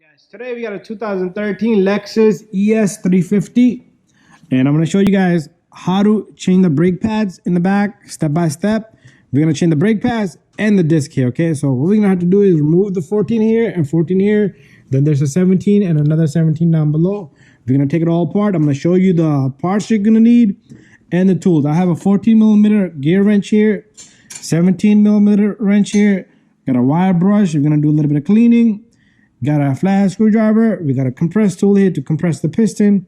Guys, today we got a 2013 Lexus ES350, and I'm going to show you guys how to change the brake pads in the back step by step. We're going to change the brake pads and the disc here. Okay, so what we're going to have to do is remove the 14 here and 14 here. Then there's a 17 and another 17 down below. We're going to take it all apart. I'm going to show you the parts you're going to need and the tools. I have a 14mm gear wrench here, 17mm wrench here, got a wire brush. We're going to do a little bit of cleaning. Got a flat screwdriver. We got a compress tool here to compress the piston.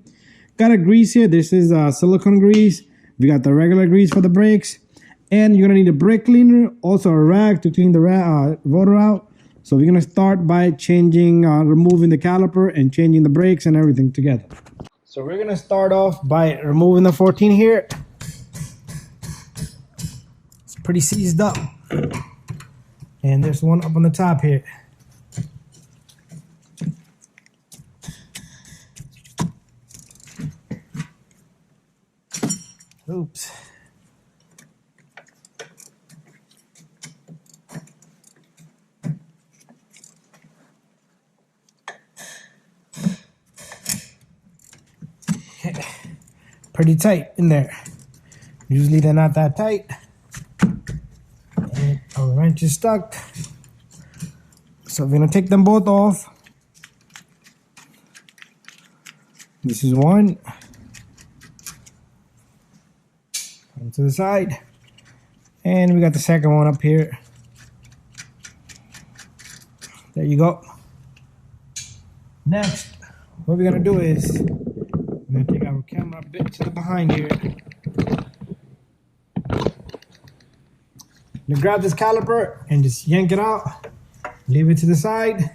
Got a grease here. This is silicone grease. We got the regular grease for the brakes. And you're going to need a brake cleaner. Also a rag to clean the rotor out. So we're going to start by changing, removing the caliper and changing the brakes and everything together. So we're going to start off by removing the 14 here. It's pretty seized up. And there's one up on the top here. Oops. Pretty tight in there. Usually they're not that tight. And our wrench is stuck. So we're gonna take them both off. This is one. To the side, and we got the second one up here. There you go. Next, what we're gonna do is we're gonna take our camera a bit to the behind here. You grab this caliper and just yank it out, leave it to the side.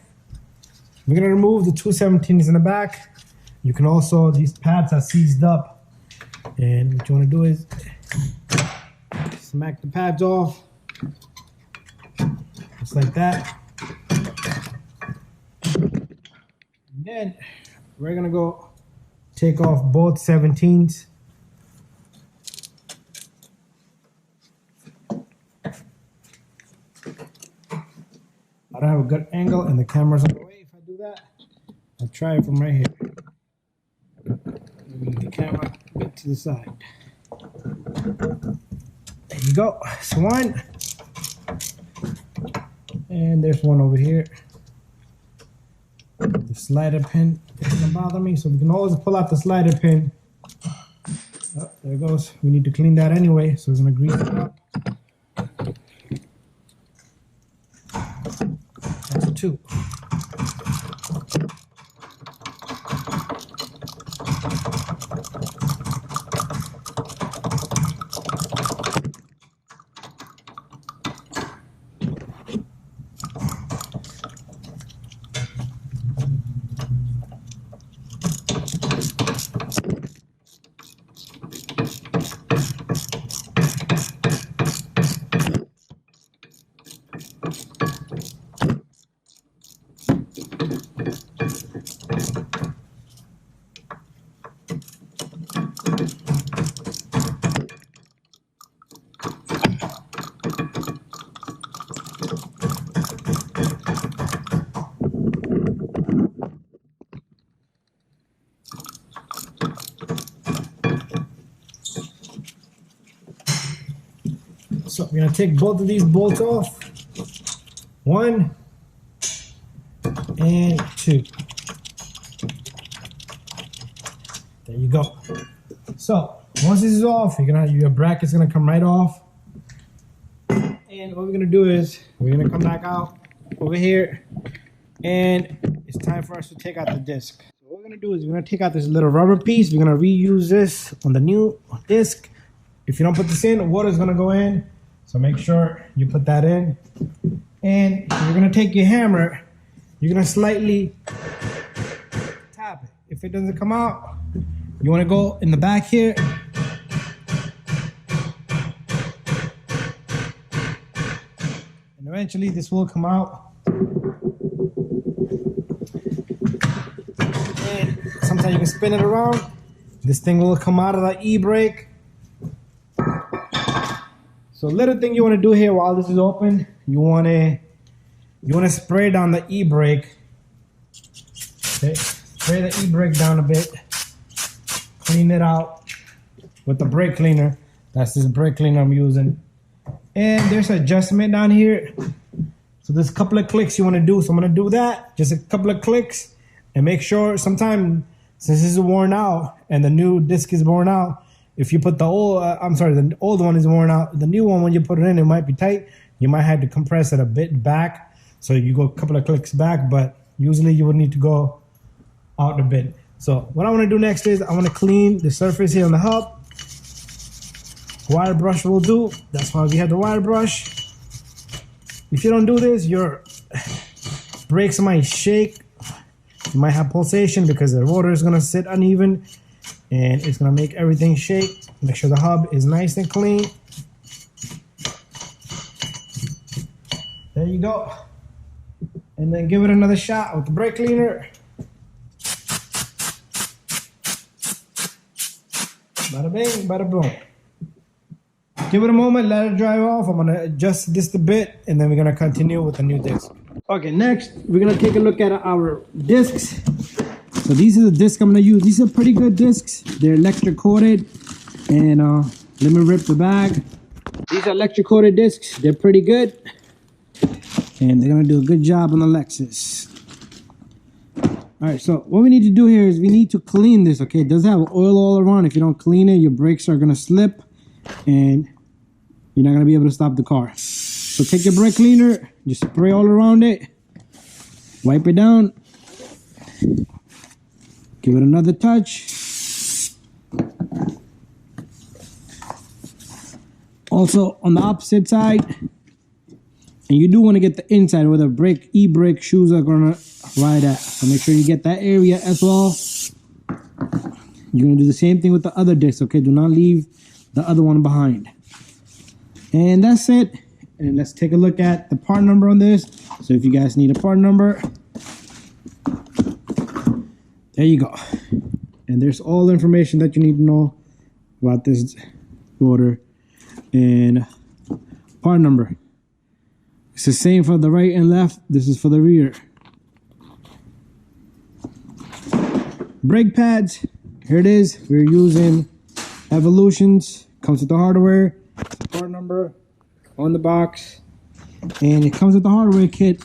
We're gonna remove the two 17s in the back. You can also, these pads are seized up, and what you want to do is smack the pads off, just like that. And then we're gonna go take off both 17s. I don't have a good angle and the camera's on the way. If I do that, I'll try it from right here. Move the camera a bit to the side. There you go. That's one. And there's one over here. The slider pin doesn't bother me, so we can always pull out the slider pin. Oh, there it goes. We need to clean that anyway, so we're going to grease it up. That's two. So we're going to take both of these bolts off. One and two. There you go. So once this is off, your bracket's going to come right off. And what we're going to do is we're going to come back out over here. And it's time for us to take out the disc. So what we're going to do is we're going to take out this little rubber piece. We're going to reuse this on the new disc. If you don't put this in, water's going to go in. So make sure you put that in. And you're going to take your hammer. You're going to slightly tap it. If it doesn't come out, you want to go in the back here. And eventually this will come out. And sometimes you can spin it around. This thing will come out of the e-brake. So little thing you want to do here while this is open, you want to spray down the e-brake Okay, spray the e-brake down a bit. Clean it out with the brake cleaner. That's this brake cleaner I'm using. And there's an adjustment down here. So there's a couple of clicks you want to do. So I'm going to do that. Just a couple of clicks. And make sure sometime, since this is worn out and the new disc is worn out, if you put the old, the old one is worn out, the new one, when you put it in, it might be tight. You might have to compress it a bit back. So you go a couple of clicks back, but usually you would need to go out a bit. So what I want to do next is I want to clean the surface here on the hub. Wire brush will do. That's why we have the wire brush. If you don't do this, your brakes might shake. You might have pulsation because the rotor is going to sit uneven and it's going to make everything shake. Make sure the hub is nice and clean. There you go. And then give it another shot with the brake cleaner. Bada bing, bada boom. Give it a moment, let it dry off. I'm gonna adjust this a bit and then we're gonna continue with the new disc. Okay, next we're gonna take a look at our discs. So these are the discs I'm gonna use. These are pretty good discs. They're electric coated. And let me rip the bag. These are electric coated discs. They're pretty good. And they're gonna do a good job on the Lexus. All right, so what we need to do here is we need to clean this, okay? It does have oil all around. If you don't clean it, your brakes are gonna slip and you're not gonna be able to stop the car. So take your brake cleaner, just spray all around it, wipe it down, give it another touch. Also on the opposite side, and you do want to get the inside where the e-brake shoes are gonna ride at. So make sure you get that area as well. You're gonna do the same thing with the other disc, okay? Do not leave the other one behind. And that's it. And let's take a look at the part number on this. So if you guys need a part number, there you go. And there's all the information that you need to know about this rotor and part number. It's the same for the right and left. This is for the rear. Brake pads, here it is. We're using Evolutions. Comes with the hardware, part number on the box, and it comes with the hardware kit.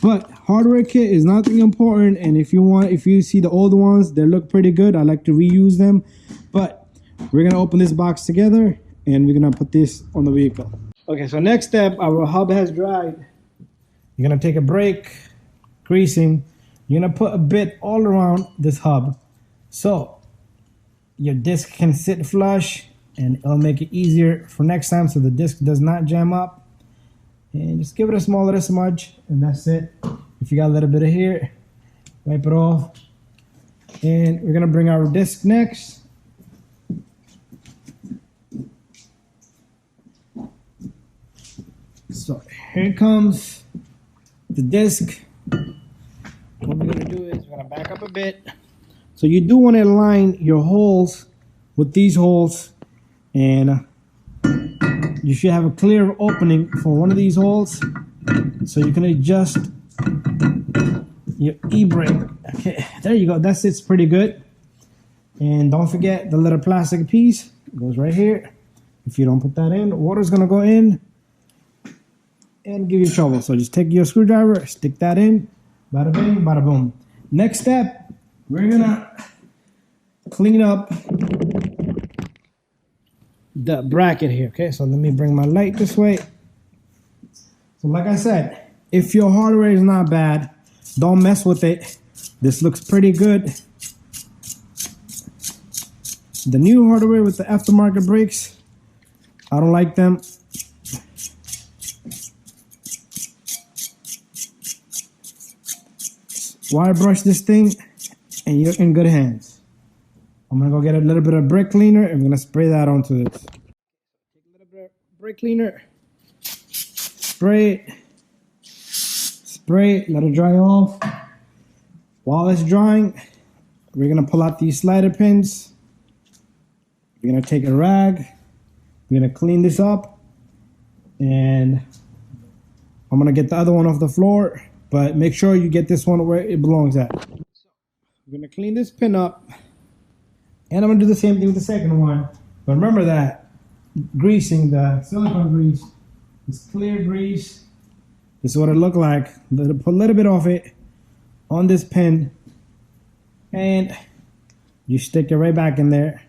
But hardware kit is nothing important, and if you see the old ones, they look pretty good. I like to reuse them. But we're gonna open this box together and we're gonna put this on the vehicle. Okay, so next step, our hub has dried. You're gonna take a brake greasing. You're gonna put a bit all around this hub so your disc can sit flush, and it'll make it easier for next time so the disc does not jam up. And just give it a small little smudge, and that's it. If you got a little bit of here, wipe it off. And we're gonna bring our disc next. So here comes the disc. What we're gonna do is we're gonna back up a bit. So you do want to align your holes with these holes, and you should have a clear opening for one of these holes so you can adjust your e-brake. Okay, there you go. That sits pretty good. And don't forget the little plastic piece goes right here. If you don't put that in, water's gonna go in and give you trouble. So just take your screwdriver, stick that in, bada bing, bada boom. Next step, we're gonna clean up the bracket here, okay? So let me bring my light this way. So like I said, if your hardware is not bad, don't mess with it. This looks pretty good. The new hardware with the aftermarket brakes, I don't like them. Wire brush this thing and you're in good hands. I'm gonna go get a little bit of brake cleaner and I'm gonna spray that onto this. Take a little bit of brake cleaner, spray it, let it dry off. While it's drying, we're gonna pull out these slider pins. We're gonna take a rag, we're gonna clean this up, and I'm gonna get the other one off the floor, but make sure you get this one where it belongs at. I'm gonna clean this pin up, and I'm gonna do the same thing with the second one. But remember that greasing, the silicone grease, this clear grease. This is what it looked like. Put a little bit of it on this pin, and you stick it right back in there.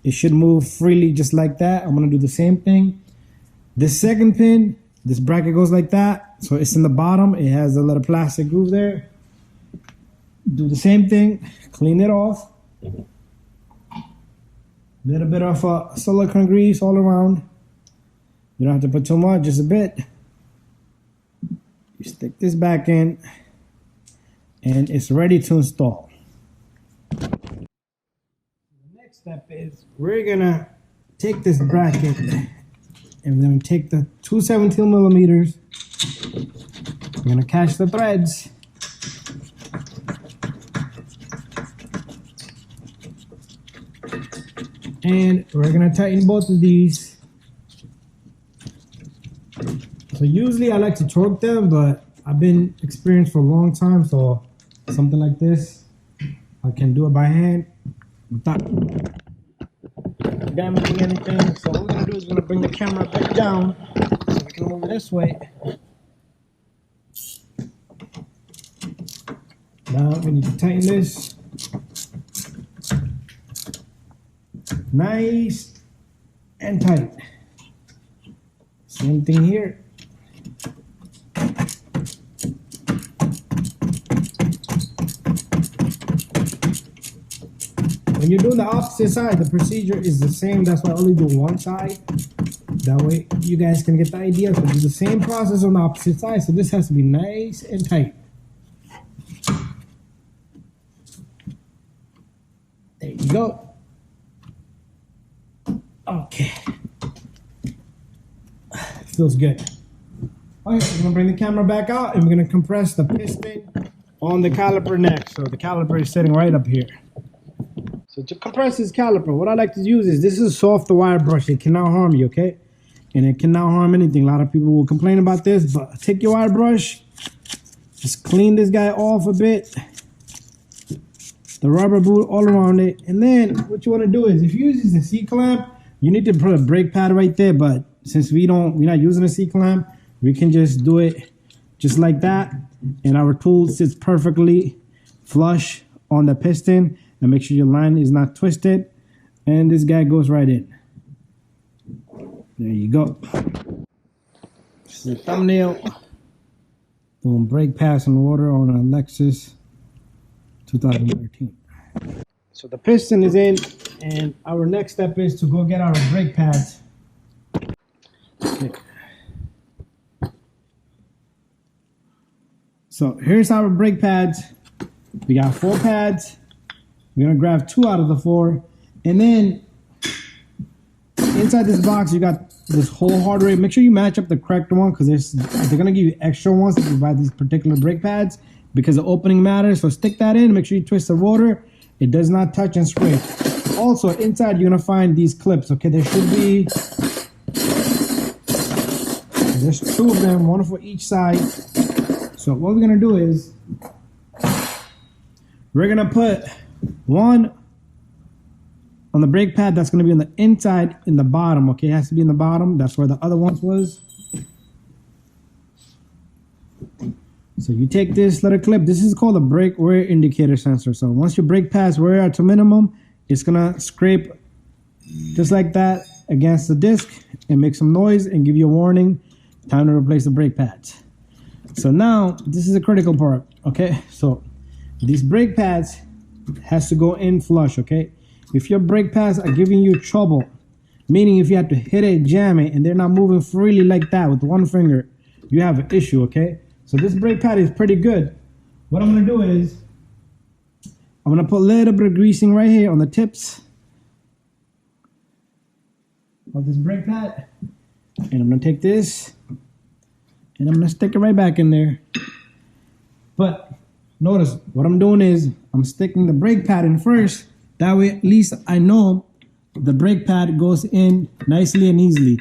It should move freely just like that. I'm gonna do the same thing. This second pin, this bracket goes like that, so it's in the bottom. It has a little plastic groove there. Do the same thing, clean it off. Little bit of silicone grease all around. You don't have to put too much, just a bit. You stick this back in, and it's ready to install. The next step is we're gonna take this bracket and we're gonna take the 217 millimeters. We're gonna catch the threads. And we're gonna tighten both of these. So usually I like to torque them, but I've been experienced for a long time, so something like this, I can do it by hand without damaging anything. So what we're gonna do is we're gonna bring the camera back down so we can move it this way. Now we need to tighten this. Nice and tight. Same thing here. When you're doing the opposite side, the procedure is the same. That's why I only do one side. That way you guys can get the idea. So do the same process on the opposite side. So this has to be nice and tight. There you go. Okay. Feels good. Okay, we're gonna bring the camera back out and we're gonna compress the piston on the caliper next. So the caliper is sitting right up here. So to compress this caliper, what I like to use is, this is a soft wire brush. It cannot harm you, okay? And it cannot harm anything. A lot of people will complain about this, but take your wire brush, just clean this guy off a bit. The rubber boot all around it. And then what you wanna do is, if you use the C-clamp, you need to put a brake pad right there, but since we're not using a C-clamp, we can just do it just like that, and our tool sits perfectly flush on the piston, and make sure your line is not twisted, and this guy goes right in. There you go. This is the thumbnail. Doing brake pads and water on a Lexus 2013. So the piston is in, and our next step is to go get our brake pads. Okay. So here's our brake pads. We got 4 pads. We're gonna grab 2 out of the 4, and then inside this box you got this whole hardware. Make sure you match up the correct one, because they're gonna give you extra ones if you buy these particular brake pads, because the opening matters. So stick that in. Make sure you twist the rotor. It does not touch and scrape. Also, inside you're gonna find these clips. Okay, there should be, there's 2 of them, 1 for each side. So what we're gonna do is, we're gonna put 1 on the brake pad. That's gonna be on the inside in the bottom. Okay, it has to be in the bottom. That's where the other ones was. So you take this little clip. This is called a brake wear indicator sensor. So once your brake pads wear out to minimum, it's gonna scrape just like that against the disc and make some noise and give you a warning. Time to replace the brake pads. So now this is a critical part. Okay, so these brake pads has to go in flush. Okay, if your brake pads are giving you trouble, meaning if you have to hit it, jam it, and they're not moving freely like that with one finger, you have an issue. Okay, so this brake pad is pretty good. What I'm gonna do is, I'm gonna put a little bit of greasing right here on the tips of this brake pad, and I'm gonna take this and I'm gonna stick it right back in there. But notice what I'm doing is, I'm sticking the brake pad in first. That way at least I know the brake pad goes in nicely and easily.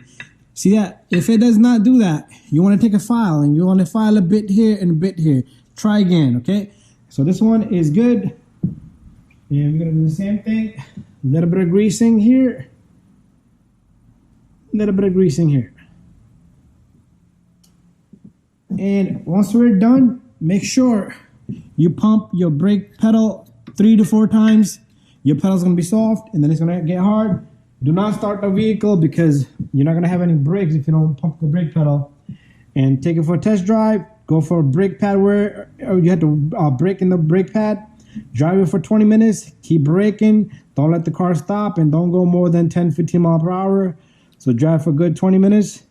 See that? If it does not do that, you want to take a file and you want to file a bit here and a bit here. Try again, okay? So So this one is good. And we're gonna do the same thing. A little bit of greasing here. A little bit of greasing here. And once we're done, make sure you pump your brake pedal 3 to 4 times. Your pedal's gonna be soft and then it's gonna get hard. Do not start the vehicle because you're not gonna have any brakes if you don't pump the brake pedal. And take it for a test drive. Go for a brake pad where you have to brake in the brake pad. Drive it for 20 minutes. Keep braking. Don't let the car stop and don't go more than 10-15 miles per hour. So drive for a good 20 minutes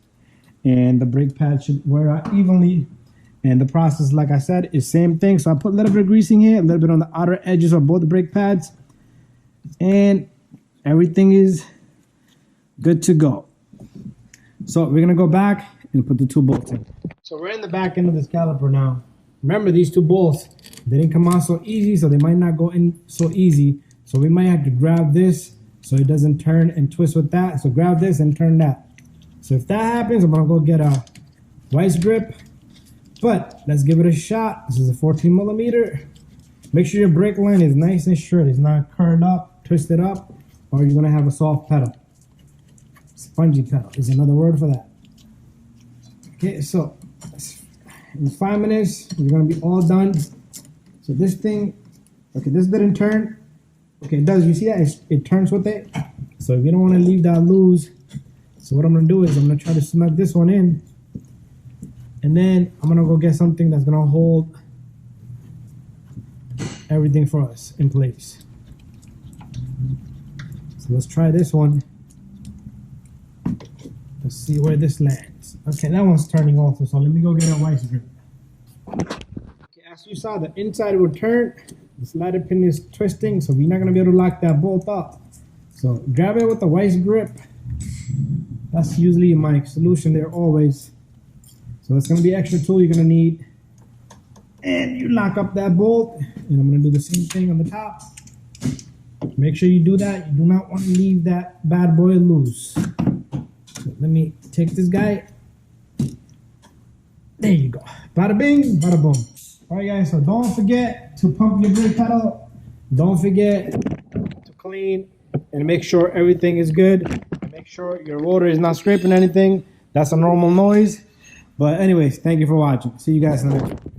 and the brake pad should wear out evenly. And the process, like I said, is same thing. So I put a little bit of greasing here, a little bit on the outer edges of both the brake pads, and everything is good to go. So we're gonna go back and put the 2 bolts in. So we're in the back end of this caliper now. Remember, these 2 bolts, they didn't come out so easy, so they might not go in so easy. So we might have to grab this so it doesn't turn and twist with that. So grab this and turn that. So if that happens, I'm gonna go get a vice grip. But let's give it a shot. This is a 14 millimeter. Make sure your brake line is nice and straight. It's not curled up, twisted up, or you're gonna have a soft pedal. Spongy pedal is another word for that. Okay, so in 5 minutes, you're gonna be all done. So this thing, okay, this didn't turn. Okay, it does, you see that? It turns with it. So if you don't wanna leave that loose, so what I'm gonna do is I'm gonna try to snug this one in. And then I'm gonna go get something that's gonna hold everything for us in place. So let's try this one. Let's see where this lands. Okay, that one's turning also, so let me go get a vice grip. Okay, as you saw, the inside will turn. The slider pin is twisting, so we're not gonna be able to lock that bolt up. So grab it with a vice grip. That's usually my solution there always. So it's gonna be extra tool you're gonna need. And you lock up that bolt, and I'm gonna do the same thing on the top. Make sure you do that. You do not want to leave that bad boy loose. So let me take this guy. There you go. Bada bing, bada boom. All right, guys, so don't forget to pump your brake pedal. Don't forget to clean and make sure everything is good. Make sure your rotor is not scraping anything. That's a normal noise. But anyways, thank you for watching. See you guys in the next one.